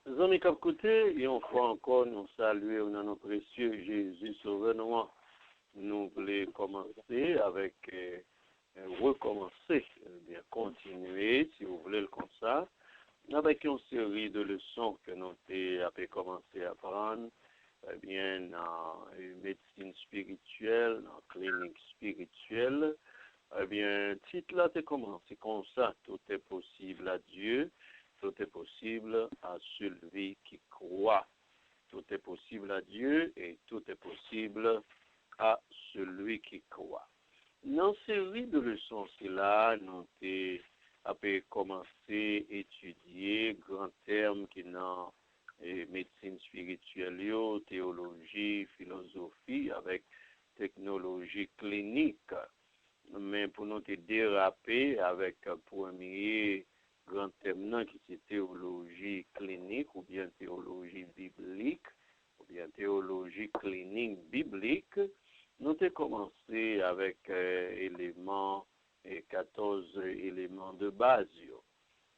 Les amis qui écoutent, et on fois encore nous saluer au nom de notre précieux Jésus Sauveur. Nous voulons commencer avec recommencer, bien continuer, si vous voulez le comme ça, avec une série de leçons que nous avons commencé à prendre, bien dans médecine spirituelle, dans clinique spirituelle. Bien, titre là, c'est commencé comme ça, tout est possible à Dieu. Tout est possible à celui qui croit. Tout est possible à Dieu et tout est possible à celui qui croit. Dans cette série de leçons, là, nous avons commencé à étudier grands termes qui dans médecine spirituelle, théologie, philosophie, avec technologie clinique. Mais pour nous déraper avec un premier grand thème qui c'est théologie clinique ou bien théologie biblique ou bien théologie clinique biblique, nous avons commencé avec 14 éléments de base.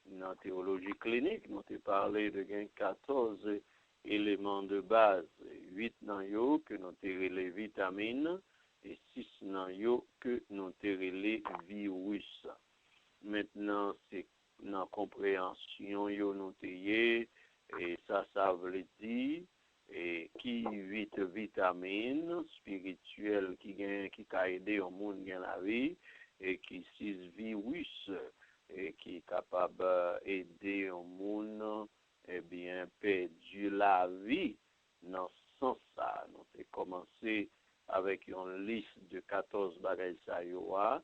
Dans la théologie clinique, nous avons parlé de 14 éléments de base, 8 dans eux que nous avons les vitamines et 6 dans eux que nous avons les virus. Maintenant, c'est dans la compréhension et ça veut dire et qui 8 vitamines spirituelles qui a aidé au monde dans la vie et qui 6 virus et qui est capable d'aider au monde bien perdu la vie dans ce sens ça. Nous avons commencé avec une liste de 14 bagages dans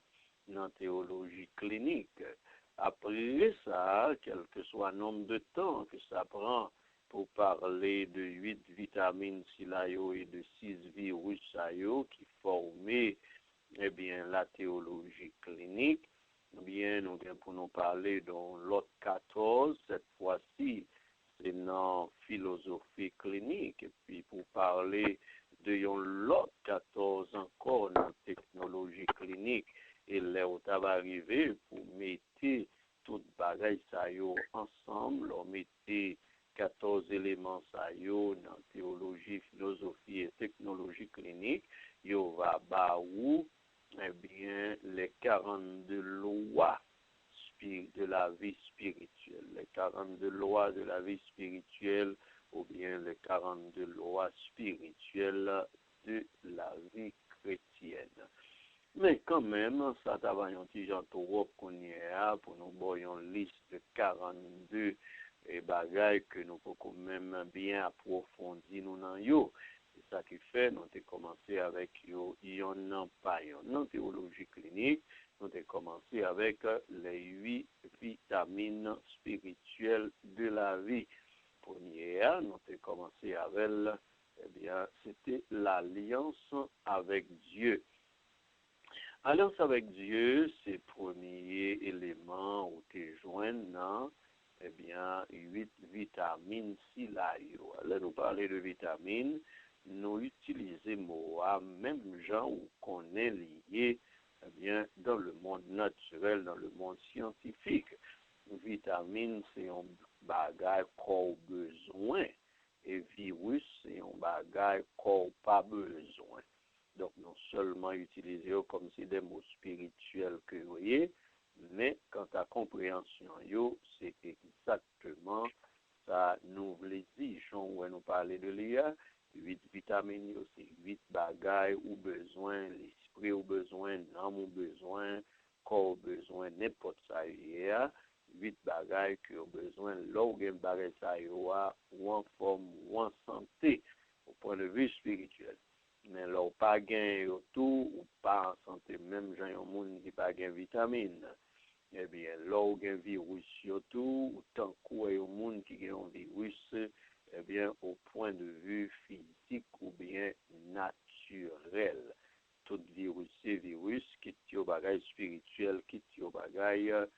la théologie clinique. Après ça, quel que soit le nombre de temps que ça prend pour parler de 8 vitamines silayo et de 6 virus sayo qui formaient la théologie clinique, bien nous pour nous parler dans l'autre 14, cette fois-ci, c'est dans philosophie clinique, et puis pour parler de l'autre 14 encore dans technologie clinique, et là où ça va arriver pour mettre tout bagage ça ensemble, on mettait 14 éléments ça dans théologie, philosophie et technologie clinique, yo va baou les 42 lois de la vie spirituelle, les 42 lois de la vie spirituelle ou bien les 42 lois spirituelles de la vie chrétienne. Mais quand même, ça t'a un petit genre trop qu'on y a pour nous voyons une liste de 42 bagailles que nous pouvons même bien approfondir nous dans yo. C'est ça qui fait, nous avons commencé avec yo, yon pas yon théologie clinique, nous avons commencé avec les 8 vitamines spirituelles de la vie. Première, nous avons commencé avec, c'était l'alliance avec Dieu. Alliance avec Dieu, c'est le premier élément où tu joins dans 8 vitamines si là. Alors, nous parlons de vitamines, nous utilisons mot même gens où qu'on est lié dans le monde naturel, dans le monde scientifique. Vitamine, c'est un bagage qu'on a besoin. Et virus, c'est un bagage qu'on n'a pas besoin. Donc, non seulement utiliser comme si des mots spirituels que vous voyez, mais quant à compréhension, c'est exactement ça nous voulait dire. Quand nous parlons de l'IA, 8 vitamines, c'est 8 bagailles ou besoin, l'esprit ou besoin, l'âme ou besoin, corps ou besoin, n'importe ça, 8 bagailles que ont besoin, l'organe bagaille ça, ou en forme, ou en santé, au point de vue spirituel. Mais là, pas gain tout, ou pas en santé, même gens, il y a un monde qui pas gain vitamine. Eh bien, là, où il y a un virus surtout, ou tant qu'il y a un monde qui a un virus, eh bien, au point de vue physique ou bien naturel. Tout virus, c'est virus, qui est au bagage spirituel, qui est au bagage,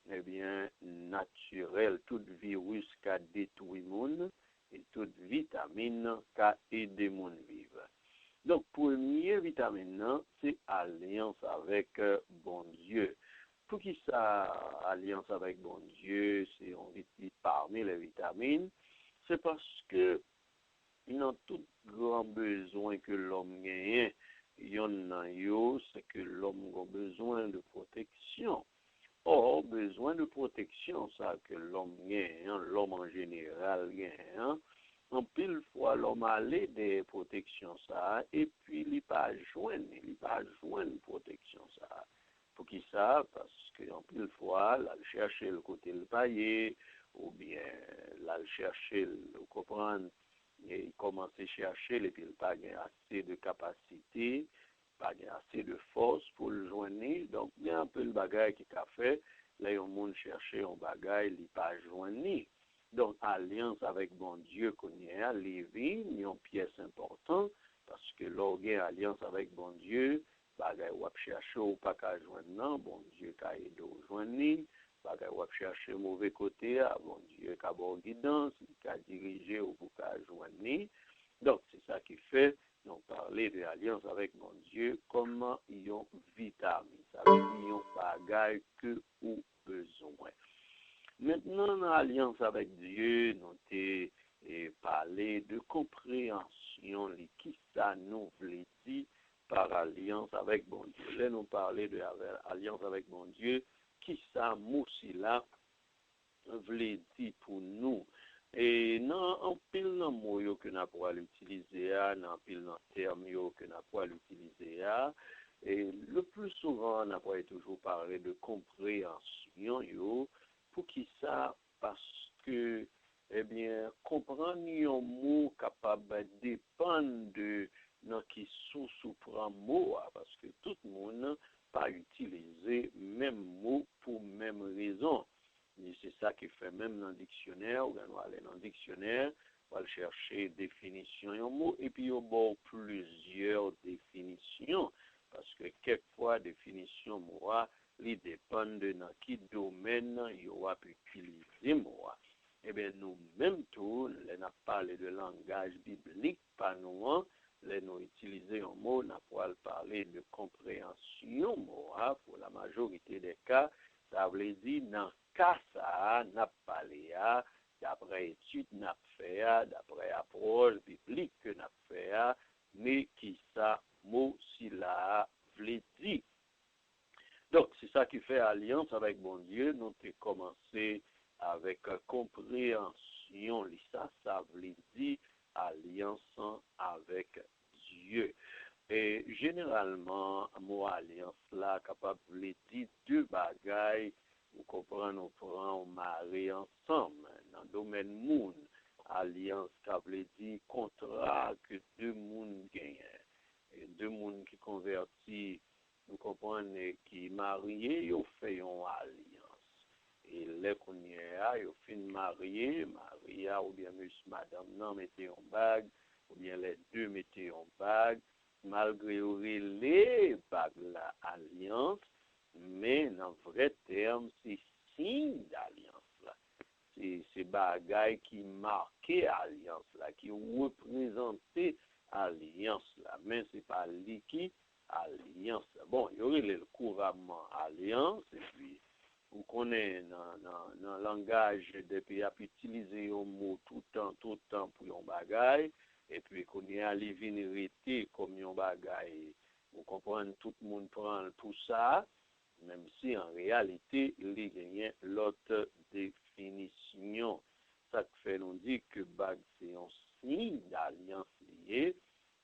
eh bien, naturel. Tout virus qui a détruit le monde, et toute vitamine qui a aidé le monde vivre. Donc, première vitamine, c'est alliance avec bon Dieu. Pour qui ça, alliance avec bon Dieu, c'est on dit parmi les vitamines, c'est parce que dans tout grand besoin que l'homme gagne, c'est que l'homme a besoin de protection. Or, besoin de protection, ça que l'homme gagne, l'homme en général gagne, en pile fois l'homme a des protections ça, et puis il pas joindre protection ça. Pour qui ça? Parce que en pile fois, là, chercher le côté le paillé, ou bien là, chercher le comprendre, et il commence à chercher, et puis il pas assez de capacité, pas assez de force pour le joindre. Donc, il y a un peu le bagage qui a fait, là, il y a un monde chercher un bagage, il pas joindre. Donc, alliance avec bon Dieu qu'on y a, Lévi, il y a une pièce importante, parce que l'organe alliance avec bon Dieu, bagay wap chercher ou pas qu'à joindre non, bon Dieu qu'a aidé au joindre, bagay wap chercher mauvais côté, bon Dieu qu'a bon guidance, qu'a dirigé ou pour qu'à joindre. Donc, c'est ça qui fait, nous parler de l'alliance avec bon Dieu, comment ils ont vitamine. Ça veut dire, ils ont bagay que ou besoin. Maintenant, dans l'alliance avec Dieu, nous avons parlé de compréhension, qui ça nous voulait dire par alliance avec bon Dieu. Là, nous parlons de alliance avec bon Dieu, qui ça, Moussila, voulait dire pour nous. Et non, en pile de mots que nous pouvons l'utiliser, en pile de termes que nous pouvons l'utiliser, et le plus souvent, on a toujours parlé de compréhension, pour qui ça, parce que, eh bien, comprendre un mot capable dépendre de qui sous-prend mot, parce que tout le monde pas utiliser même mot pour même raison. Et c'est ça qui fait même dans le dictionnaire, on va aller dans le dictionnaire, on va chercher définition un mot, et puis il y a plusieurs définitions, parce que quelquefois, définition mot, il dépend de dans quel domaine il va utiliser mot. Eh bien, nous-mêmes, tous, nous avons parlé de langage biblique, pas nous, nous utilisons un mot, nous avons parlé de compréhension mot, pour la majorité des cas, ça veut dire dans cas ça, n'a parlé d'après études n'a fait, d'après approche biblique que n'a fait, mais qui ça mot si là veut dire. Donc c'est ça qui fait alliance avec bon Dieu. Nous avons commencé avec compréhension, ça veut dire alliance avec Dieu. Et généralement, mot alliance là capable de dire deux bagailles. Vous comprenez, on prend, on marie ensemble. Dans le domaine monde, alliance, ça veut dire contrat que deux mondes gagnent. Et deux mondes qui convertissent, vous comprenez, qui mariés, ils fait une alliance. Et là qu'on y est, ils fin marié, ou bien monsieur, madame, non, mettez en bague, ou bien les deux mettez en bague, malgré les bagues la alliance, mais dans vrai terme, c'est signe d'alliance là. C'est bagaille qui marquait alliance là, qui représentait alliance là, mais c'est pas liquide alliance. Bon, il y aurait le couramment alliance, et puis vous connaissez dans le langage des pays à utiliser un mot tout le temps pour un bagage, et puis qu'on y a les vénérités comme un bagage, vous comprenez, tout le monde prend pour ça, même si en réalité, il y a l'autre définition. Ça fait nous dit que bague c'est un signe d'alliance liée,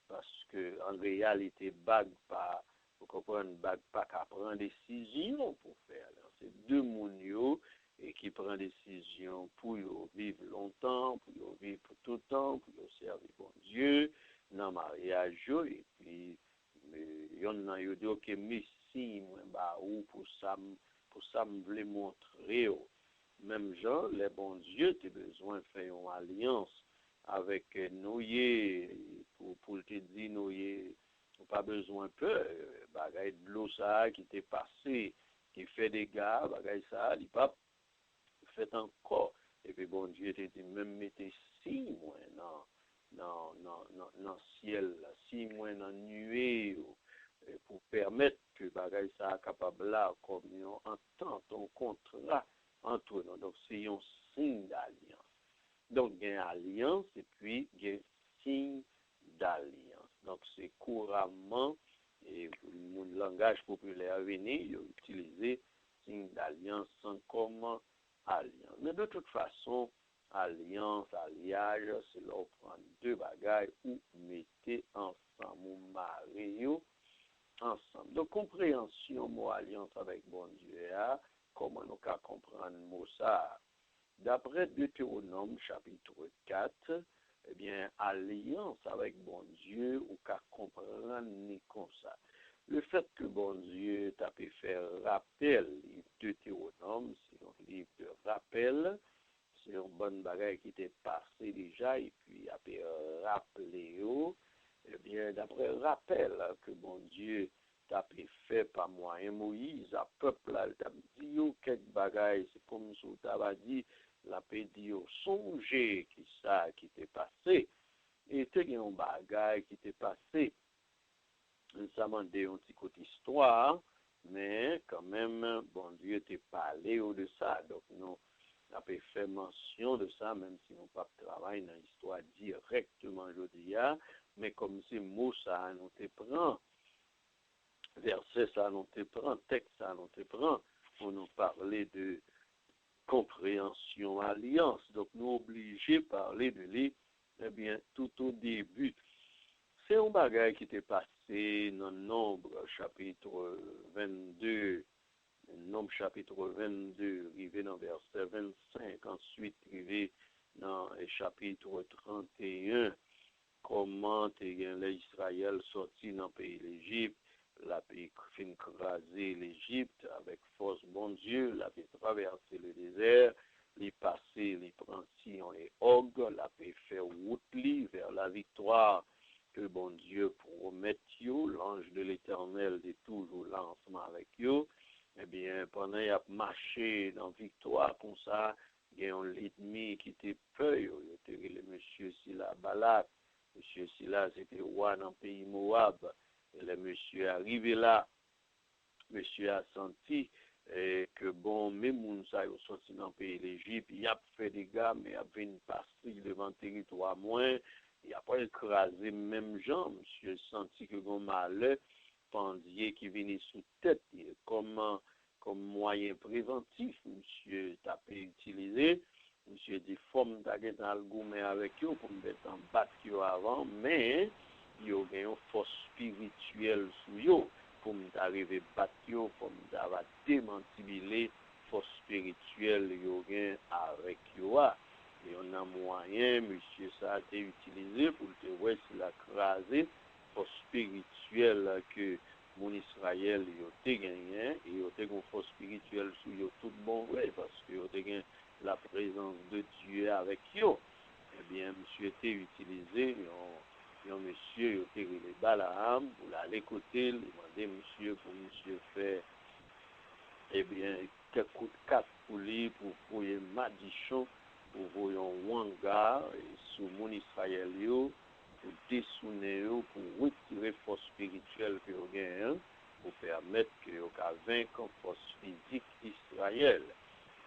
parce que en réalité, bague pas, vous comprenez, bague pas qu'à prendre décision pour faire. C'est deux mounios et qui prend décision pour vivre longtemps, pour vivre pour tout le temps, pour servir bon Dieu, dans le mariage, et puis, il y en a qui disent que Messie, ou pour ça, me voulait montrer. Même genre, les bons dieux, tu as besoin de faire une alliance avec Noé, pour te dire, Noé, tu n'as pas besoin de peur, bagay de l'eau ça qui t'est passé, qui fait des gars, bagay ça, il pas fait encore. Et puis bon Dieu te dit, même mettez 6 mois dans le ciel, 6 mois dans la nuée, pour permettre que bagay ça capable là, comme une entente, un contrat entre nous. Donc c'est un signe d'alliance. Donc il y a une alliance et puis il y a un signe d'alliance. Donc c'est couramment, et mon langage populaire venu, il a utilisé signe d'alliance comme alliance. Mais de toute façon, alliance, alliage, c'est là où prend deux bagages ou mettez ensemble, ou mariez ensemble. Donc, compréhension, mot alliance avec bon Dieu, comment nous pouvons comprendre le mot ça? D'après Deutéronome, chapitre 4, eh bien, alliance avec bon Dieu, ou qu'à comprendre ni comme ça. Le fait que bon Dieu t'a pu faire rappel, Deutéronome, c'est un livre de rappel, c'est un bon bagage qui était passé déjà, et puis a pu rappeler, eh bien, d'après rappel que bon Dieu t'a pu fait par moyen Moïse, à peuple, là, t'a dit, quelques bagages, c'est comme si t'avais dit, la paix dit, songez qui ça qui t'est passé, et c'est un bagage qui t'est passé. Ça m'a dit un petit côté histoire, mais quand même, bon Dieu t'a parlé de ça. Donc, nous avons fait mention de ça, même si nous pas travaillé dans l'histoire directement aujourd'hui, mais comme si mot ça nous te prend, verset ça nous te prend, texte ça nous te prend, pour nous parler de compréhension, alliance. Donc, nous obligés de parler de lui, eh bien, tout au début. C'est un bagage qui était passé dans Nombre chapitre 22, Nombre chapitre 22, arrivé dans verset 25, ensuite arrivé dans le chapitre 31, comment l'Israël sorti dans le pays d'Égypte, la pays fin craser l'Égypte avec force bon Dieu, la pays traverser le désert, les passer, les prendre Sion et Og, la pays faire route vers la victoire que bon Dieu promet l'ange de l'Éternel est toujours là ensemble avec vous. Eh bien, pendant qu'il a marché dans victoire comme ça, il y a un ennemi qui était peur, il était le monsieur Sila Balak. Monsieur Sila, c'était roi dans le pays Moab. Et le monsieur est arrivé là. Monsieur a senti que bon, même Mounsa est sorti dans le pays d'Égypte, il a fait des gars, mais il a fait une partie devant le territoire moins. Il n'a pas écrasé même gens. Monsieur a senti que bon malheur, pendier qui venait sous tête, comme moyen préventif, monsieur t'a pu utiliser. Monsieur dit, forme d'aller dans le gourmet avec eux pour me mettre en battre avant, mais il y a une force spirituelle sous eux pour m'arriver à battre, pour m'avoir démantibilé force spirituelle avec eux. Et on a moyen, monsieur, ça a été utilisé pour te voir s'il a crasé force spirituelle que mon Israël a gagné, et il a une force spirituelle sur eux tout bon vrai, parce qu'il a gagné la présence de Dieu avec eux. Eh bien, monsieur était utilisé, un monsieur qui était les Balaam, pour aller côté, demander monsieur pour monsieur faire, eh bien, quelques coups de cap pour lui, pour un madichon, pour voyer un wanga, sous mon Israël, pour dessouner, pour retirer force spirituelle que vous gagnez, pour permettre que vous vaincre force physique Israël.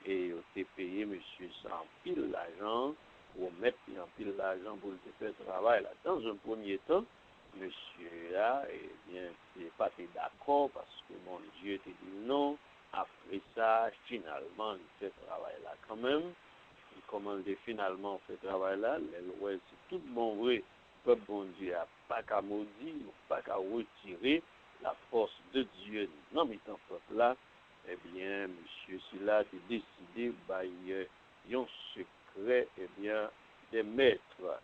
Et vous avez payé monsieur sans pile l'argent, pour mettre en pile l'argent pour le faire travail là. Dans un premier temps, monsieur là, eh bien, c'est pas d'accord parce que mon Dieu te dit non. Après ça, finalement, il fait travail là quand même. Il commande finalement fait travail là. Ouais, c'est tout bon vrai. Le peuple bon Dieu n'a pas qu'à maudire, pas qu'à retirer la force de Dieu dans le peuple là. Eh bien, monsieur, si là, tu décidé, bah, il y a un secret, eh bien, des maîtres.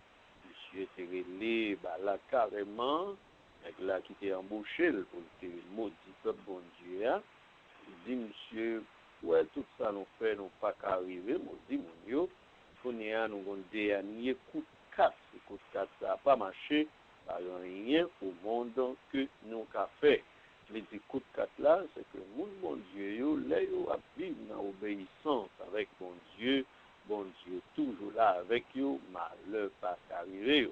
Monsieur était relé, bah, là, carrément, avec là, qui était embauché pour te maudit peuple bon Dieu, hein. Il dit, monsieur, ouais, tout ça nous fait, nous pas qu'arriver, maudit, mon Dieu, nous avons un dernier coup de 4. Ce coup de 4, ça n'a pas marché, par rien au monde que nous avons fait. Les coups de 4 là, c'est que mon Dieu, là, yo a vivre dans l'obéissance avec mon Dieu toujours là avec vous, malheur pas arrivé.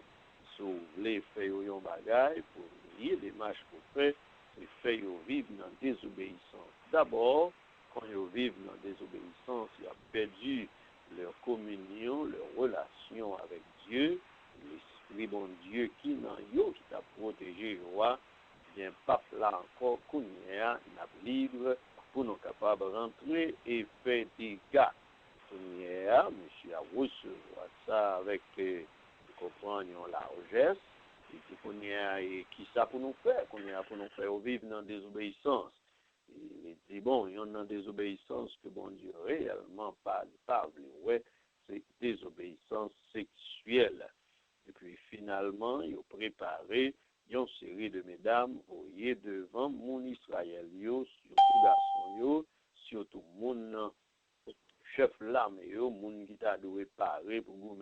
Si vous voulez faire un bagage, pour lier des marches pour faire, c'est faire vivre dans la désobéissance. D'abord, quand ils vivent dans la désobéissance, ils ont perdu leur communion, leur relation avec Dieu, l'Esprit bon Dieu qui dans eux, qui t'a protégé, bien pape là encore qu'on n'a libre pour nous capables de rentrer et faire des gars. Monsieur a recevoir ça avec compagnon largesse et puis qu'on y a qui ça pour nous faire qu'on y a pour nous faire vivre dans désobéissance. Il dit bon, il y en a désobéissance que bon Dieu réellement pas ouais, c'est désobéissance sexuelle. Et puis finalement, il a préparé une série de mesdames voyez devant mon Israël, surtout garçon, surtout mon chef l'arme, mon qui t'a doué paré pour vous,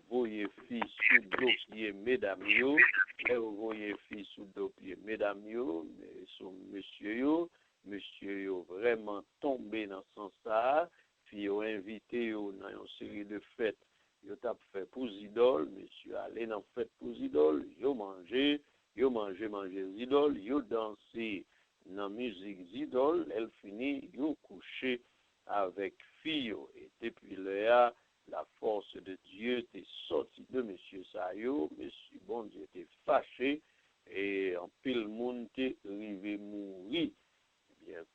voyez fille sous dos pied, mesdames, et voyez fille sous dos pied, mesdames, son monsieur, vraiment tombé dans son sens, puis invité dans une série de fêtes. Yo t'a fait pour idole, monsieur allé dans fête pour idole, yo mangé idole, yo dansé dans musique idole, elle finit yo couché avec fille et depuis là la force de Dieu est sortie de monsieur Sayo, monsieur bon Dieu était fâché et en pile monde était arrivé mourir.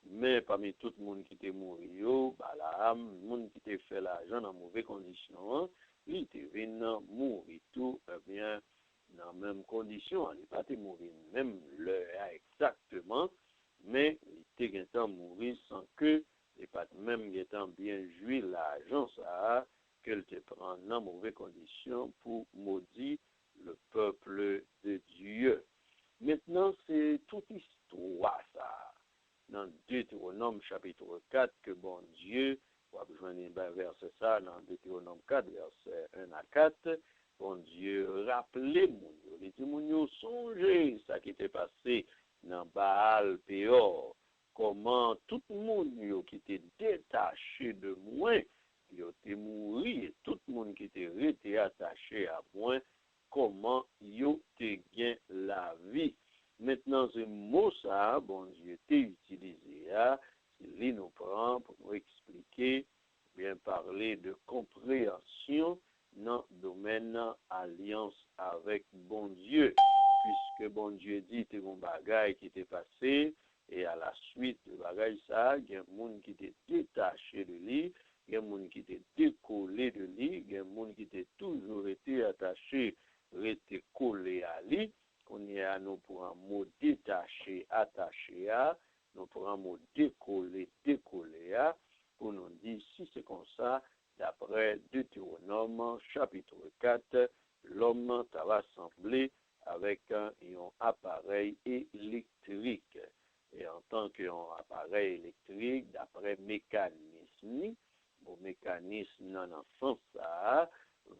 Mais parmi tout le monde qui était mort, le monde qui était fait l'argent dans mauvaises conditions, il était venu mourir tout, bien, dans les mêmes conditions. Il n'est pas mourir même l'heure exactement, mais il était mourir sans que, il pas même étant bien joué l'argent, ça, qu'elle te prend dans mauvaises conditions pour maudire le peuple de Dieu. Maintenant, c'est toute histoire, ça. Dans Deutéronome chapitre 4, que bon Dieu, on va besoin d'un verset ça, dans Deutéronome 4, verset 1 à 4, bon Dieu, rappelez-moi, les témoignons, songez ça qui était passé dans Baal Péor, comment tout le monde qui était détaché de moi, il était mort, et tout le monde qui était resté attaché à moi, comment il était gagné la vie. Maintenant, ce mot ça, bon Dieu, t'est utilisé, il nous prend pour nous expliquer, bien parler de compréhension dans le domaine alliance avec bon Dieu, puisque bon Dieu dit que mon bagage qui était passé, et à la suite de bagage ça, il y a un monde qui était détaché de lui, il y a un monde qui était décollé de lui, il y a un monde qui était toujours été attaché, été collé à lui. On y a nous pour un mot détaché, attaché à, nous pour un mot décollé, décollé à, pour nous dire si c'est comme ça, d'après Deutéronome chapitre 4, l'homme t'a rassemblé avec un appareil électrique. Et en tant qu'un appareil électrique, d'après mécanisme, bon mécanisme dans le sens ça,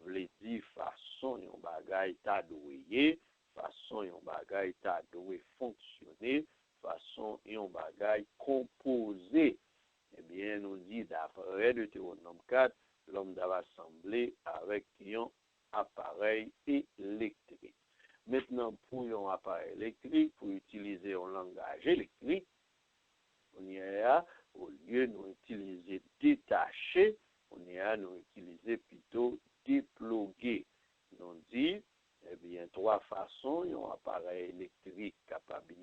veut dire façon yon bagay ta douye, façon yon bagay ta doué fonctionner, façon yon bagay composé. Eh bien, nous dit d'après Deutéronome 4, l'homme doit rassembler avec yon appareil électrique. Maintenant, pour un appareil électrique, pour utiliser un langage électrique, on y a, au lieu de nous utiliser détaché, on y a nous utiliser plutôt déplogué. On dit, eh bien, trois façons, un appareil électrique capable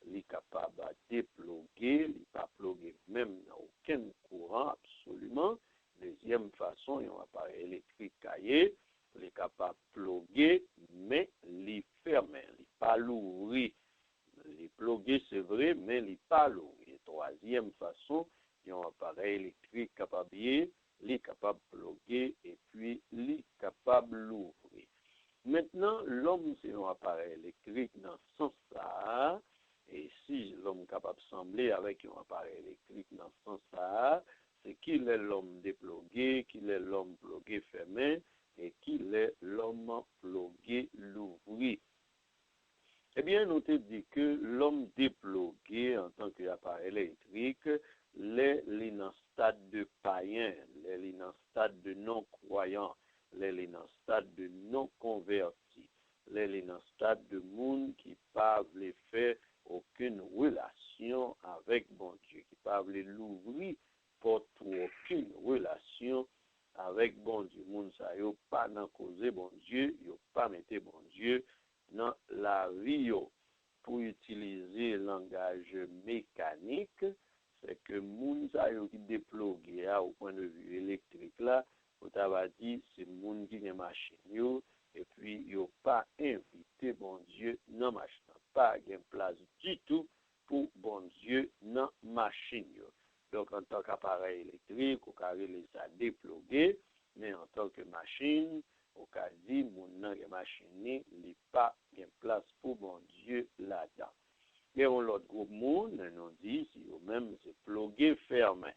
il est capable de déploguer, il n'est pas plugué même dans aucun courant absolument. Deuxième façon, un appareil électrique caillé, il est capable de pluguer, mais il est fermé, il n'est pas l'ouvrir. Il est plugué, c'est vrai, mais il n'est pas l'ouvrir. Troisième façon, un appareil électrique capable il est capable de pluguer et puis il est capable de l'ouvrir. Maintenant, l'homme, c'est un appareil électrique dans ce sens-là. Et si l'homme est capable de sembler avec un appareil électrique dans ce sens-là, c'est qu'il est l'homme déplogué, qu'il est l'homme plugué fermé et qu'il est l'homme plugué l'ouvrir. Eh bien, nous te dit que l'homme déplogué en tant qu'appareil électrique, les dans le stade de païen, les dans le stade de non-croyant, les dans le stade de non-converti, les dans le stade de monde qui ne veulent faire aucune relation avec bon Dieu, qui ne veulent l'ouvrir pour aucune relation avec bon Dieu. Moun sa yo pas nan cause bon Dieu, yo pas mette bon Dieu dans la vie. Pour utiliser le langage mécanique, c'est que moun sa yo qui déplogué au point de vue électrique là, on t'a dit c'est moun qui gen machine yo et puis yo pas invité bon Dieu dans machine, pas gen place du tout pour bon Dieu dans machine yo. Donc en tant qu'appareil électrique, on peut les ça déplogué, mais en tant que machine, on peut dire moun nan gen machine n'est pas gen place pour bon Dieu là-dedans. Et on l'autre groupe moun, nous dit si eux même c'est plugué fermé.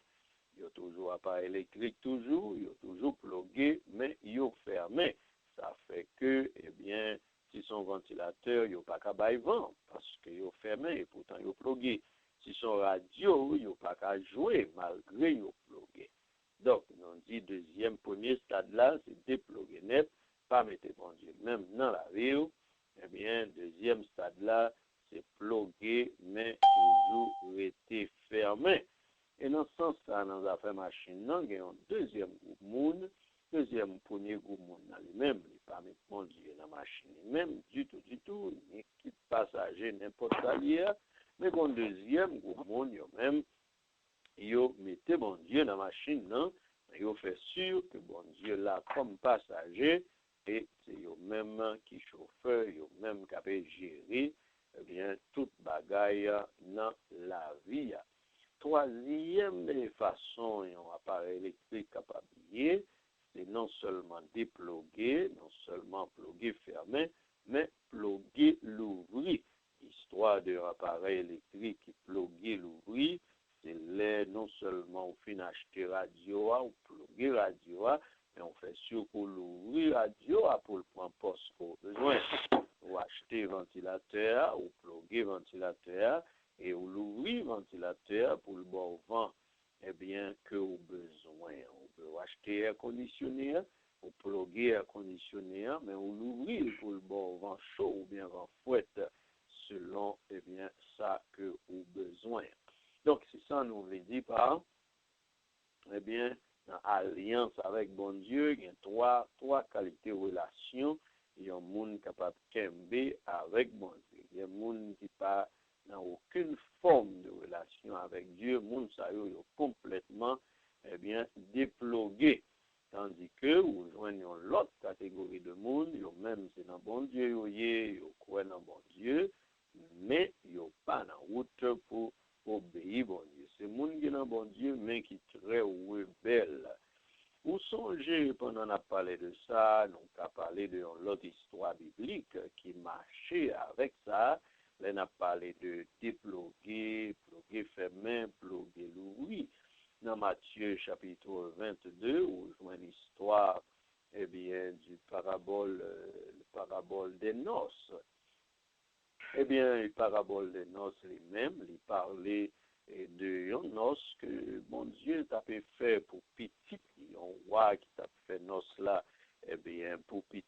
Yo toujours appareil électrique toujours, yo toujours plugué mais yo fermé. Ça fait que eh bien si son ventilateur yo pas ka bay vent parce que yo fermé et pourtant yo plugué. Si son radio yo pas ka jouer malgré yo plugué. Donc on dit deuxième premier stade là c'est déplugué net, pas mettre bon Dieu même dans la ville. Eh bien deuxième stade là c'est plugué mais toujours resté fermé. Et dans ce sens-là, dans l'affaire machine, il y a un deuxième groupe monde, premier groupe monde lui-même, il n'est pas mettre mon Dieu dans la machine, même du tout, ni quitte passager, n'importe quoi lié, mais un deuxième groupe monde, même, il mettez bon Dieu dans la machine, non, il fait sûr que bon Dieu là comme passager, et c'est eux-mêmes qui chauffeur, eux-mêmes qui peuvent gérer, eh bien, toute bagaille dans la vie. Troisième façon, un appareil électrique capable de c'est non seulement dépluguer, non seulement pluguer fermé, mais pluguer l'ouvrir. L'histoire d'un appareil électrique qui pluguer l'ouvrir, c'est là non seulement on finit acheter radio ou pluguer radio, mais on fait sûr pour l'ouvrir radio pour le prendre poste au besoin. Ou acheter ventilateur ou pluguer ventilateur. Et ou l'ouvrir ventilateur pour le bon vent, eh bien, que au besoin. On peut acheter air conditionné, ou plugger air conditionné, mais on l'ouvrir pour le bon vent chaud ou bien vent fouette, selon, eh bien, ça que au besoin. Donc, c'est ça, nous veut dire par, eh bien, dans alliance avec bon Dieu, il y a trois qualités de relation. Il y a un monde capable de kembe avec bon Dieu. Il y a un monde qui pas dans aucune forme de relation avec Dieu, moun sa yo complètement eh bien déplugué. Tandis que vous joignez l'autre catégorie de monde, yo même c'est dans bon Dieu yo croit dans bon Dieu, mais yo pas dans route pour obéir bon Dieu. C'est monde qui dans bon Dieu mais qui très rebelle. Vous songez pendant qu'on a parlé de ça, nous avons parlé de l'autre histoire biblique qui marchait avec ça. On a parlé de dépluguer, pluguer fermé, pluguer l'ouvrir. Dans Matthieu chapitre 22, où on voit l'histoire eh bien, du parabole des noces. Eh bien, le parabole des noces lui-même, il parlait de noces que mon Dieu t'a fait pour petit, un roi qui t'a fait noces là, eh bien, pour petit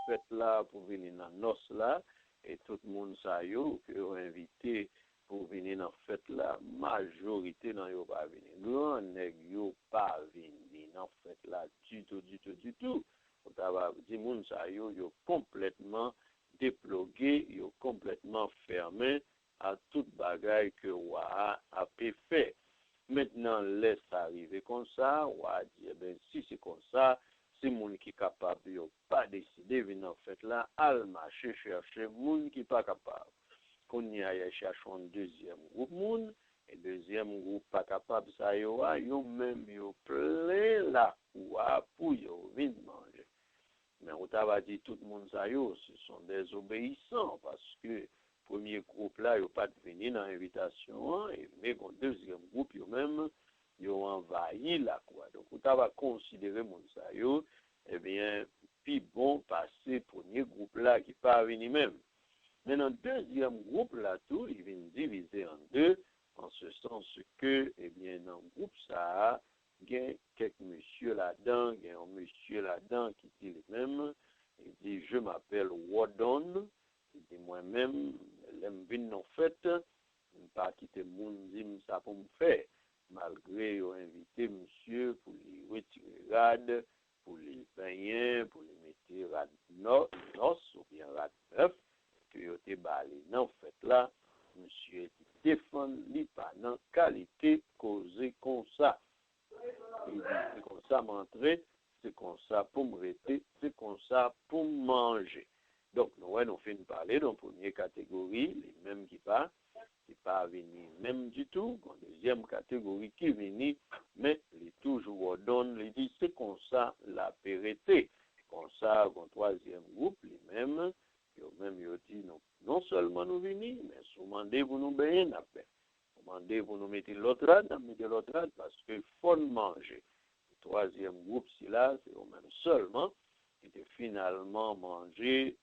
fête là pour venir dans nos là et tout le monde ça yo que ont invité pour venir dans fête là majorité dans yo pas venir grand nèg yo pas venir dans fête là du tout on va dire monde ça yo complètement déplogué yo complètement fermé à toute bagaille que wa a fait. Maintenant, laisse arriver comme ça, ou à dire, ben, si c'est comme ça, c'est moun qui est capable, yo pas décidé, venir en fait là, al marcher chercher moun qui pas capable. Qu'on y a cherché un deuxième groupe moun, et deuxième groupe pas capable, ça yo même yo plein là, ou à pour yo venir manger. Mais on t'a dit tout le monde ça yo, ce sont des obéissants, parce que premier groupe là, ils pas venu dans l'invitation, mais le deuxième groupe, ils même, ils ont envahi la quoi. Donc, on va considérer mon ça, eh bien, puis bon, passer premier groupe là qui pas venu même. Mais dans le deuxième groupe là, tout, ils viennent diviser en deux, en ce sens que, eh bien, dans le groupe ça, il y a quelques messieurs là-dedans, il y a un monsieur là-dedans qui dit le même, il dit, je m'appelle Wardon. Et moi-même, l'aime bien en fait, pas quitter mon dim ça pour me faire, malgré avoir invité monsieur pour les retirer rad, pour les baigner, pour les mettre rad nos ou bien rad neuf, que yo te balé non fait là, monsieur défend li pas dans qualité causée comme ça. Il dit c'est comme ça m'entrer, c'est comme ça pour me rester, c'est comme ça pour manger. Donc, nous avons fait parler dans la première catégorie, les mêmes qui pas venus même du tout. En deuxième catégorie qui venus, mais les toujours donne, les dit c'est comme ça la vérité. Comme ça, en troisième groupe, les mêmes, ils dit non seulement nous venus, mais si demandez vous nous baigner, demandez vous nous mettez l'autre rade, mettez l'autre rade parce qu'il faut manger. Le troisième groupe, c'est là, c'est au même seulement. Qui finalement manger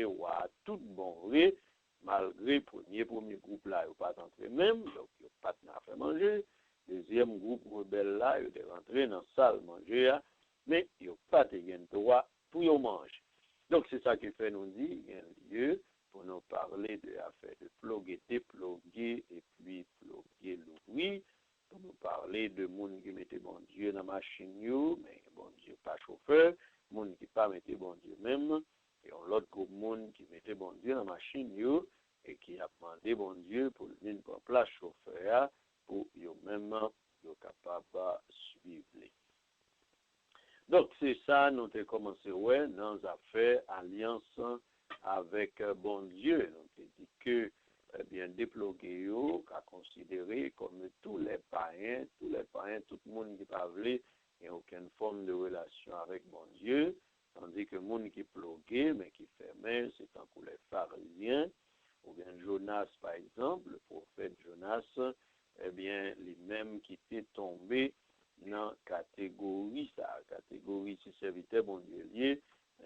ou à tout bon vrai, malgré le premier groupe là, il pas entré même, donc il pas fait manger. Deuxième groupe rebelle là, il est rentré dans la salle manger, mais il pas de droit pour y manger. Donc c'est ça qui fait nous dire, il y a un lieu pour nous parler de l'affaire de ploguer, déploguer et puis ploguer l'ouvrir, pour nous parler de monde qui mettait bon Dieu dans la machine, mais bon Dieu pas chauffeur. Moun qui pas mettait bon Dieu même, et on l'autre groupe moun qui mettait bon Dieu dans la machine yo, et qui a demandé bon Dieu pour venir prendre place chauffeur pour yo même yo capable suivre. Donc c'est ça nous avons commencé ouais dans affaires alliance avec bon Dieu. Donc il dit que eh bien déploguer yo qu'a considéré comme tous les païens, tout le monde qui parlait il n'y a aucune forme de relation avec mon Dieu, tandis que le monde qui ploguait, mais qui fermait, c'est tant pour les pharisiens, ou bien Jonas par exemple, le prophète Jonas, eh bien, les mêmes qui étaient tombés dans la catégorie, si serviteur bon Dieu lié,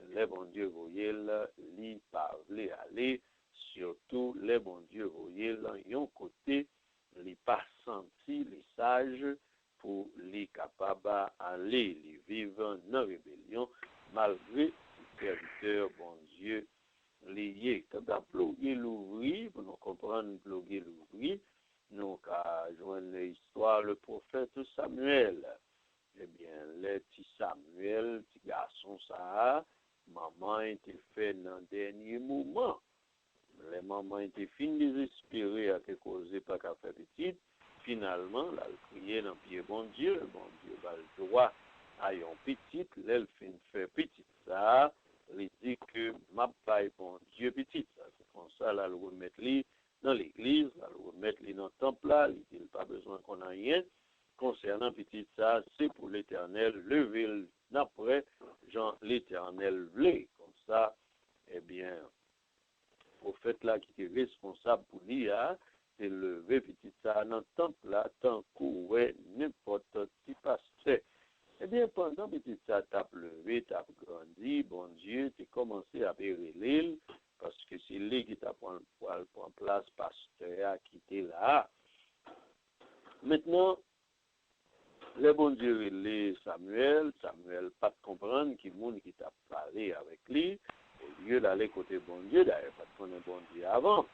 les bon Dieu voyaient, li parlaient aller, surtout les bon Dieu voyaient, yon côté, li pas senti, les sages, pour les capables d'aller, les vivre dans la rébellion, malgré les serviteurs, bon Dieu, liés. Quand on plogué l'ouvrir, pour nous comprendre ploguer l'ouvrir, nous avons joindre l'histoire, le prophète Samuel. Eh bien, les petits Samuel, petit garçon, ça, maman était fait dans le dernier moment. Les mamans étaient fines désespérées à causer pas qu'à faire petite. Finalement, là, elle priait dans le pied, bon Dieu va le droit à un petit, l'elle fait petit ça, elle dit que ma paille, bon Dieu petit, ça, c'est comme ça, là, elle remet lui dans l'église, elle remet lui dans le temple, là, il dit, pas besoin qu'on a rien, concernant petit ça, c'est pour l'éternel, lever d'après, Jean, l'éternel voulait, comme ça, eh bien, le prophète là qui est responsable pour l'IA, c'est lever petit ça dans le temple là, tant qu'on ouais n'importe qui pasteur. Eh bien, pendant petit ça, t'as levé, t'as grandi, bon Dieu, t'as commencé à bérer l'île, parce que c'est lui qui t'a pris en place pasteur qui était là. Maintenant, le bon Dieu, les Samuel pas de comprendre qui monde qui t'a parlé avec lui, lieu d'aller côté bon Dieu, d'ailleurs, parce qu'on est bon Dieu avant,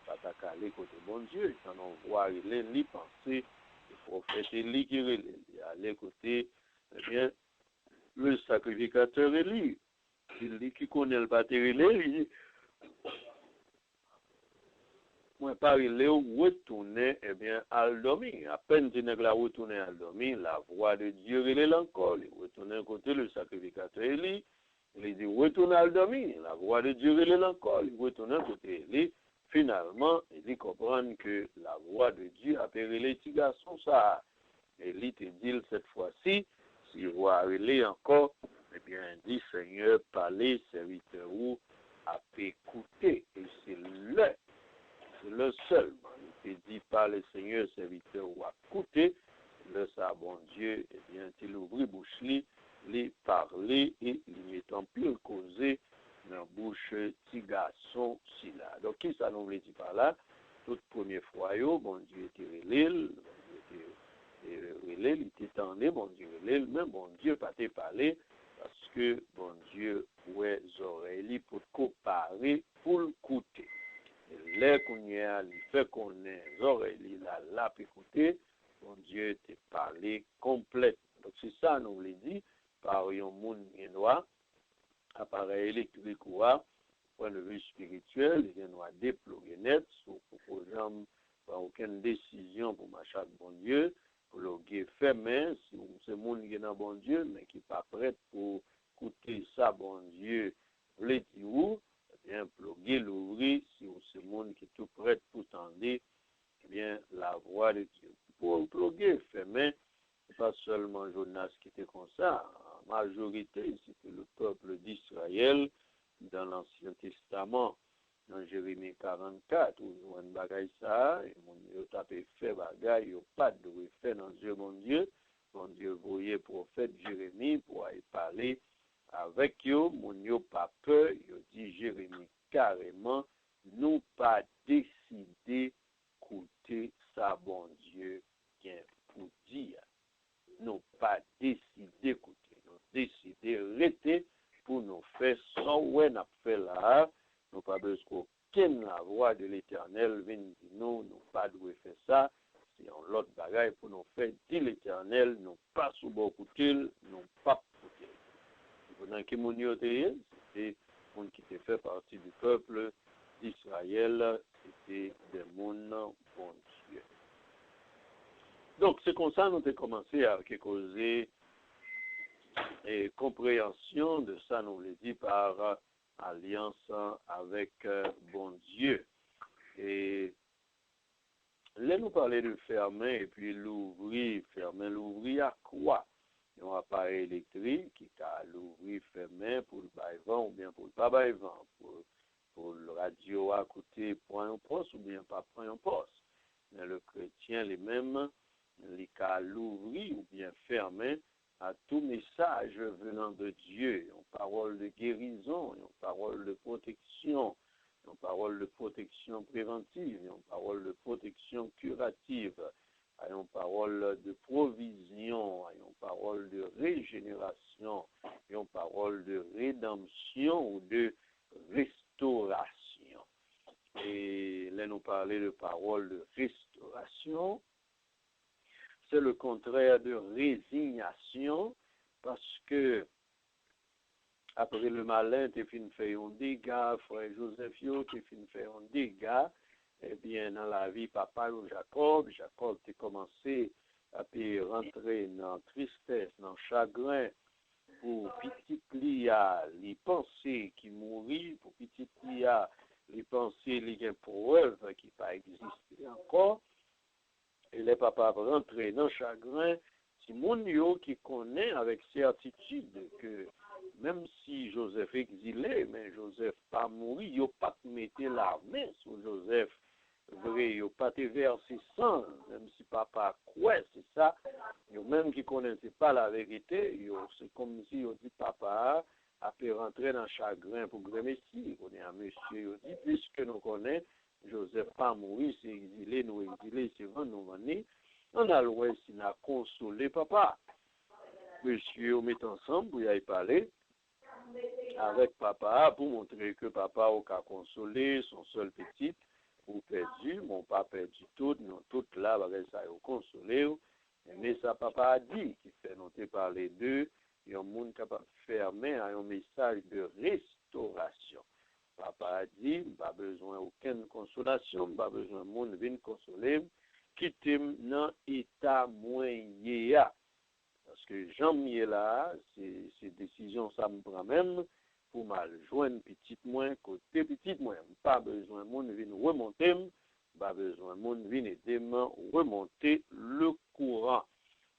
pas qu'à aller côté bon Dieu, quand on voit les penser, le prophète Élie qui aller côté, eh bien, le sacrificateur Élie, Élie qui connaît le bâtiment, il dit, moi, par il retourner, eh bien, à dormir. À peine tu n'es là retourner à dormir, la voix de Dieu, il est encore. Il retourne côté le sacrificateur Élie. Il dit, retourne à dormir. La voix de Dieu, il est encore. Il retourne côté Élie. Finalement, il comprend que la voix de Dieu a perdu les petits garçons, ça. Élie te dit cette fois-ci, s'il voit Élie encore, eh bien, dit, Seigneur, parlez, serviteur, ou à écouter. Et c'est le seul. Il dit par le Seigneur, serviteur, ou à écouter, le ça, bon Dieu, eh bien, il ouvrit bouche, les parler et il met en pile causer dans la bouche petit garçon si là. Donc, qui ça nous veut dire par là? Toute première fois, bon Dieu était relève, il était tendu, bon Dieu relève, mais bon Dieu pas te parler parce que bon Dieu ouais oreilles pour comparer, pour le écouter. L'air qu'on y a, il fait qu'on ait les oreilles là pour écouter, bon Dieu te parlé complète. Donc c'est ça nous voulons dire par un monde noir, appareil électrique ou point de vue spirituel, il y a déployer net, pour jamais pas aucune décision pour marcher avec bon Dieu, pour le faire main, si c'est monde qui est dans bon Dieu, mais qui n'est pas prêt pour écouter ça, bon Dieu, le dire où, eh bien, ploguer, l'ouvrir, si c'est monde qui est tout prêt pour tendre, eh bien, la voix de Dieu. Pour ploguer, faire main, pas seulement Jonas qui était comme ça, en majorité, c'était le peuple d'Israël dans l'Ancien Testament, dans Jérémie 44, où on bagaille ça, et mon Dieu tapé fait bagaille, il n'y a pas de fait dans Dieu, mon Dieu voyait prophète Jérémie pour aller parler avec eux, mon Dieu pas peur, il dit Jérémie carrément, nous pas décidé d'écouter ça, bon Dieu, bien pour dire. Nous pas décidé d'écouter, nous décidé d'arrêter pour nous faire sans ouais n'a fait là, nous pas besoin qu'aucune la voix de l'Éternel vienne dire nous pas devons faire ça, c'est un l'autre bagaille pour nous faire dit l'Éternel, nous pas sous beaucoup nous pas écouter. Pendant que mon c'était monde qui fait partie du peuple d'Israël, c'était des mondes bon Dieu. Donc, c'est comme ça que nous avons commencé à causer et compréhension de ça, nous le dit par alliance avec bon Dieu. Et là, nous parler de fermer et puis l'ouvrir. Fermer, l'ouvrir à quoi? Un appareil électrique qui a l'ouvrir, fermer pour le bail vent ou bien pour le pas bail vent. Pour le radio à côté, point en poste ou bien pas point en poste. Mais le chrétien, les mêmes, les cas l'ouvrir ou bien fermer à tout message venant de Dieu, une parole de guérison, une parole de protection, une parole de protection préventive, une parole de protection curative, une parole de provision, une parole de régénération, une parole de rédemption ou de restauration. Et là, nous parlons de parole de restauration. C'est le contraire de résignation, parce que après le malin, tu fin fait un dégât, frère Joseph, tu fin fait un dégât, eh bien, dans la vie, papa ou Jacob a commencé à rentrer dans tristesse, dans chagrin, pour petit Lia, les pensées qui mourit, pour petit Lia, les pensées, les preuves qui pas existé encore. Et les papas rentrent dans le chagrin, c'est mon yo qui connaît avec certitude que même si Joseph exilé, mais Joseph pas mouru, il pas mettre la main sur Joseph, vrai, il pas te verser sang, même si papa croit, c'est ça, yo même qui connaissait pas la vérité, c'est comme si il dit papa a pu rentrer dans le chagrin pour grand messie, on est un monsieur, il dit puisque nous connaissons Joseph pas mourir, c'est exilé, nous exilé, c'est vrai, nous venons. On a l'ouest, il a consolé papa. Monsieur, on met ensemble, pour y aller parler. avec papa pour montrer que papa a consolé son seul petit ou perdu, mon pas perdu tout, nous tout là, ça a consolé. Mais ça papa a dit, qui fait noter par les deux, il y a un monde capable de fermer un message de restauration. Papa a dit, pas besoin aucune consolation, pas besoin de monde vienne consoler, quitter dans l'état moyen. Parce que Jean là, c'est décision ça me prend même pour mal joindre petite moins côté petite moins. Pas besoin de monde vienne remonter, pas besoin de monde vienne aider remonter le courant.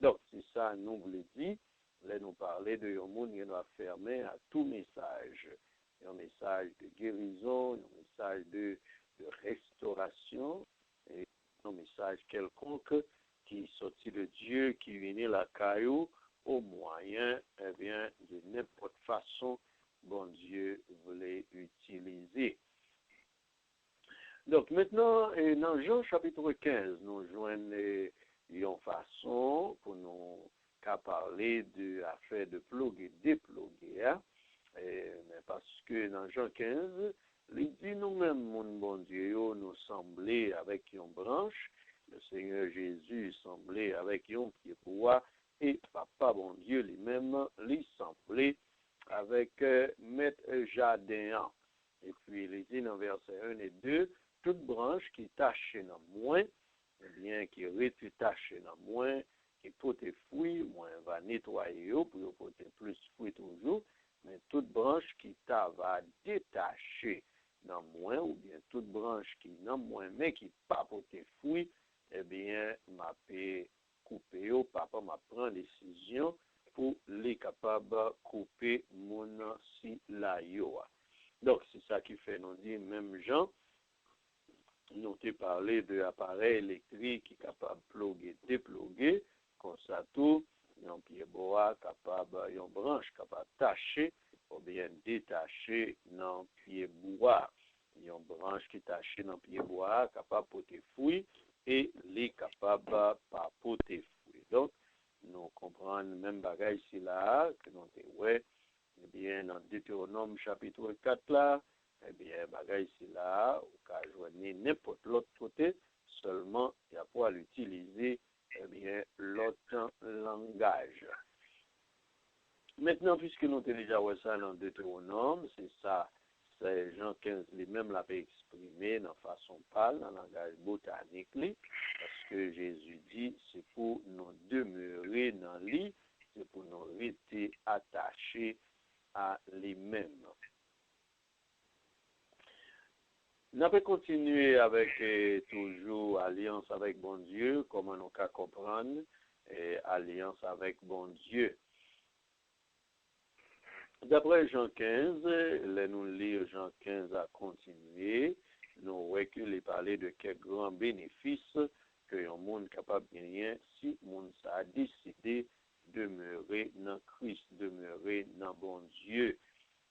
Donc c'est ça nous voulons dire. Là nous parler de un monde qui doit fermer à tout message. Un message de guérison, un message de restauration, et un message quelconque qui est sorti de Dieu, qui venait la caillou au moyen, eh bien, de n'importe façon, bon Dieu voulait utiliser. Donc maintenant, dans Jean chapitre 15, nous joignons une façon pour nous parler de l'affaire de ploguer, déploguer, hein? Mais parce que dans Jean 15, il dit nous-mêmes, mon bon Dieu, nous semblons avec une branche, le Seigneur Jésus semblait avec un pied bois, et Papa, bon Dieu, lui-même, lui semblait avec Maître Jardin. Et puis, il dit dans versets 1 et 2, toute branche qui tâche dans moins, eh bien, qui est tachée dans moins, qui porte fruit, moins va nettoyer pour porter plus fruit toujours, mais toute branche qui va détacher dans moins, ou bien toute branche qui n'a moins, mais qui pas porter fruit, eh bien, m'a couper, papa m'a pris décision pour les capables de couper mon si la yo. Donc, c'est ça qui fait, nous dit, même Jean, nous t'ai parlé de l'appareil électrique qui est capable de ploguer, déploguer, comme ça tout, un pied bois capable, une branche capable de tacher, ou bien détacher dans pied bois. Une branche qui est tachée dans pied bois, capable de porter fruit, et les capables de pas porter fruit. Donc, nous comprenons même bagaille ici là, que nous ouais, eh bien, dans Deutéronome chapitre 4 là, eh bien, bagaille ici là, ou qu'à joindre n'importe l'autre côté, seulement il y a pour l'utiliser, eh bien, l'autre langage. Maintenant, puisque nous avons déjà vu ça dans Deutéronome, c'est ça, c'est Jean 15 lui-même l'avait exprimé dans façon pâle, dans le langage botanique, parce que Jésus dit, c'est pour nous demeurer dans lui, c'est pour nous rester attachés à lui-même. Nous allons continuer avec toujours alliance avec bon Dieu, comment nous pouvons comprendre alliance avec bon Dieu. D'après Jean 15, nous lisons Jean 15 à continuer, nous reculons parler de quels grands bénéfices que un monde capable de gagner si le monde a décidé de demeurer dans Christ, demeurer dans bon Dieu.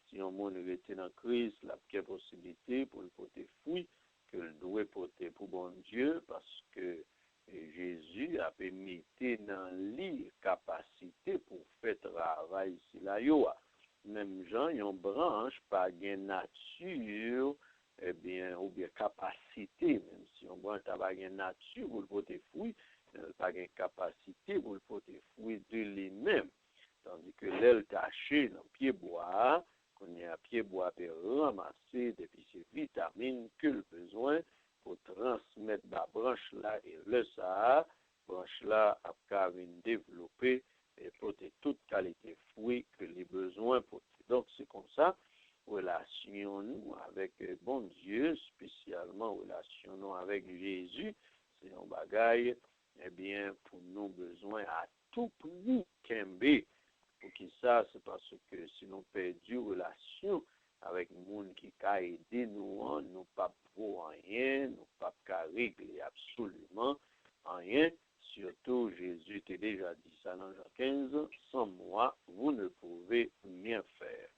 Si un monde était dans Christ, il y a possibilité pour le porter fruit que le doit porter pour bon Dieu parce que Jésus a permis dans lui capacité pour faire travail ici là. Même gens, ils ont branche par une nature, eh bien, ou bien capacité, même si on branche par une nature pour le porter fruit, pas une capacité pour le porter fruit de lui-même. Tandis que l'aile tachée dans le pied bois, qu'on y a pied bois pour ramasser depuis ces vitamines que le besoin pour transmettre la branche là et le ça, branche là a développer et porter toute qualité de fruits que les besoins portent. Donc c'est comme ça, relation nous avec bon Dieu, spécialement relation nous avec Jésus, c'est un bagage, eh bien, pour nos besoins à tout prix qu'aimer. Pour qui ça, c'est parce que si nous perdons relation avec le monde qui a aidé nous, nous pas pour rien, nous pas régler absolument rien. Surtout, Jésus t'a déjà dit ça dans Jean 15, sans moi, vous ne pouvez rien faire.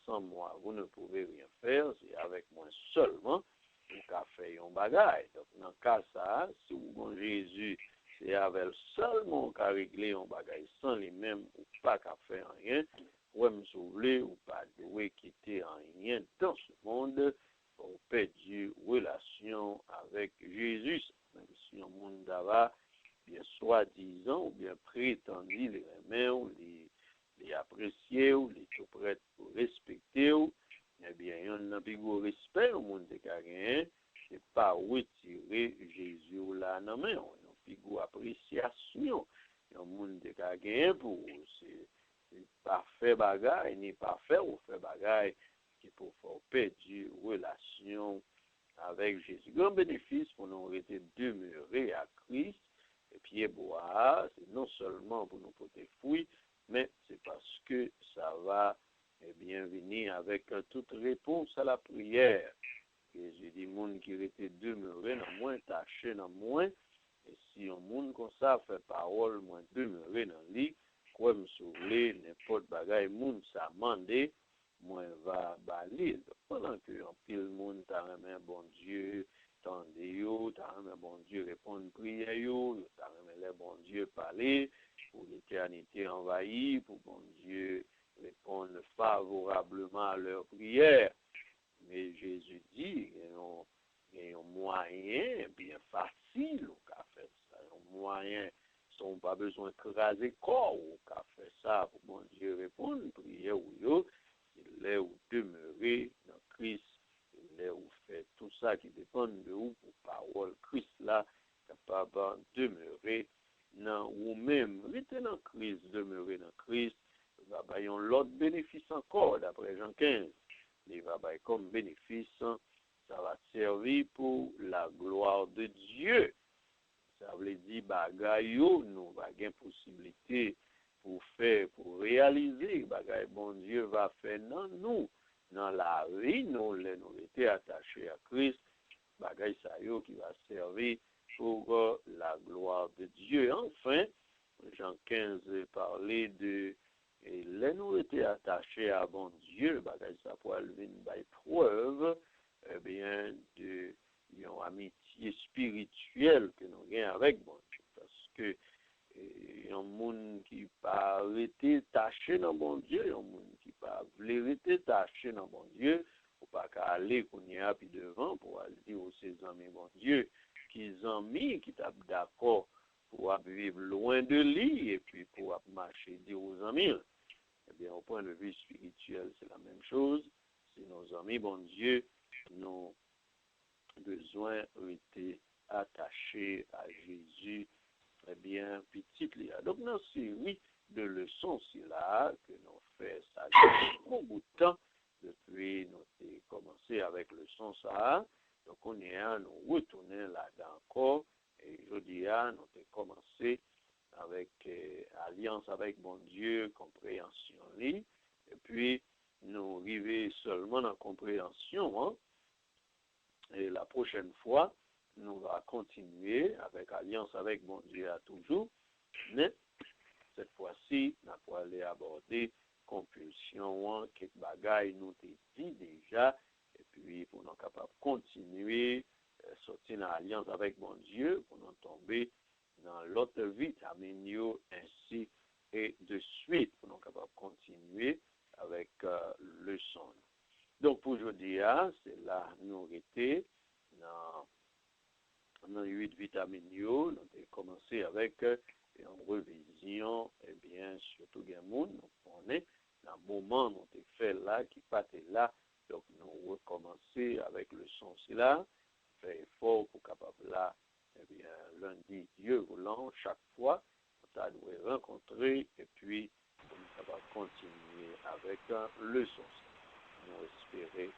Sans moi, vous ne pouvez rien faire, c'est avec moi seulement vous qu'à faire un bagage. Donc, dans le cas ça, si vous avez Jésus, c'est avec seulement qu'à régler un bagage, sans lui-même ou pas qu'à faire rien, Ou me sauver ou pas de quitter en rien dans ce monde pour perdre relation avec Jésus. Même si un monde d'ava, bien soi-disant ou bien prétendu les aimer ou les apprécier ou les tout prêts pour respecter ou, eh bien, il y a un plus gros respect au monde de quelqu'un, c'est pas retirer Jésus ou la non mais on a plus gros appréciation. Il y a un monde de quelqu'un pour c'est pas fait bagaille ni pas faire ou fait bagaille qui pour faire perdre relation avec Jésus. Grand bénéfice pour nous rester demeurés à Christ et puis boire, c'est non seulement pour nous porter fruit, mais c'est parce que ça va bien venir avec toute réponse à la prière. Jésus dit, monde qui était demeuré dans moins, taché dans moins, et si un monde comme ça fait parole, moins demeuré dans lui, quoi me sauver, n'importe bagaille, monde ça mandé, moi va balir. Pendant que un pile monde t'a remis bon Dieu, tendez yo, t'a remis bon Dieu répondre prière yo, t'a remis les bon Dieu parler, pour l'éternité envahie, pour bon Dieu répondre favorablement à leur prière. Mais Jésus dit, il y a un moyen bien facile au qu'a fait ça. Un moyen, sans pas besoin de craser corps au qu'a fait ça pour bon Dieu répondre, prière ou yo, il est où demeurer dans Christ, il est où fait tout ça qui dépend de vous pour parole Christ là, capable de demeurer dans vous-même. Restez dans Christ, demeurer dans Christ, va y avoir l'autre bénéfice encore d'après Jean 15. Il va comme bénéfice, ça va servir pour la gloire de Dieu. Ça veut dire, bagayo, nous va avoir possibilité pour faire, pour réaliser, bagaille bon Dieu va faire dans nous, dans la vie, nous été attachés à Christ, bagaille ça yo qui va servir pour la gloire de Dieu. Enfin, Jean 15 parlait de et là, nous étions attachés à bon Dieu, ça pourrait lever une preuve, bien, de une amitié spirituelle que nous avons avec bon Dieu. Parce que, il y a un monde qui pas été taché dans bon Dieu, il y a un monde qui pas voulu être taché dans bon Dieu, ou pas qu'à aller qu'on y a puis devant pour aller dire aux ses amis bon Dieu, qu'ils ont mis, qui sont d'accord pour vivre loin de lui et puis pour marcher dire aux amis. Eh bien, au point de vue spirituel, c'est la même chose. Si nos amis, bon Dieu, nous besoin été attachés à Jésus, eh bien, petit là. Donc, dans cette série de leçons, c'est là que nous faisons ça depuis un bout de temps, depuis nous avons commencé avec le leçon ça. Donc, on est à nous retourner là-dedans encore. Et aujourd'hui, nous avons commencé avec alliance avec mon Dieu, compréhension. Et puis, nous arrivons seulement dans compréhension. Hein? Et la prochaine fois, nous allons continuer avec alliance avec mon Dieu à toujours. Mais cette fois-ci, nous allons aller aborder compulsion, quelques bagailles nous t'ai dit déjà. Et puis, pour nous capables de continuer, sortir dans l'alliance avec mon Dieu, pour nous tomber dans l'autre vitamine ainsi et de suite pour nous capables de continuer avec le son. Donc pour aujourd'hui, c'est là nous étions dans 8 vitamines. Nous avons commencé avec une revision, et bien surtout les gens, on est dans le moment où on fait là, qui partait là, donc nous recommencer avec le son. C'est là, faire effort pour capable là. Eh bien, lundi, Dieu voulant, chaque fois, on doit rencontrer et puis on va continuer avec le son. Nous espérons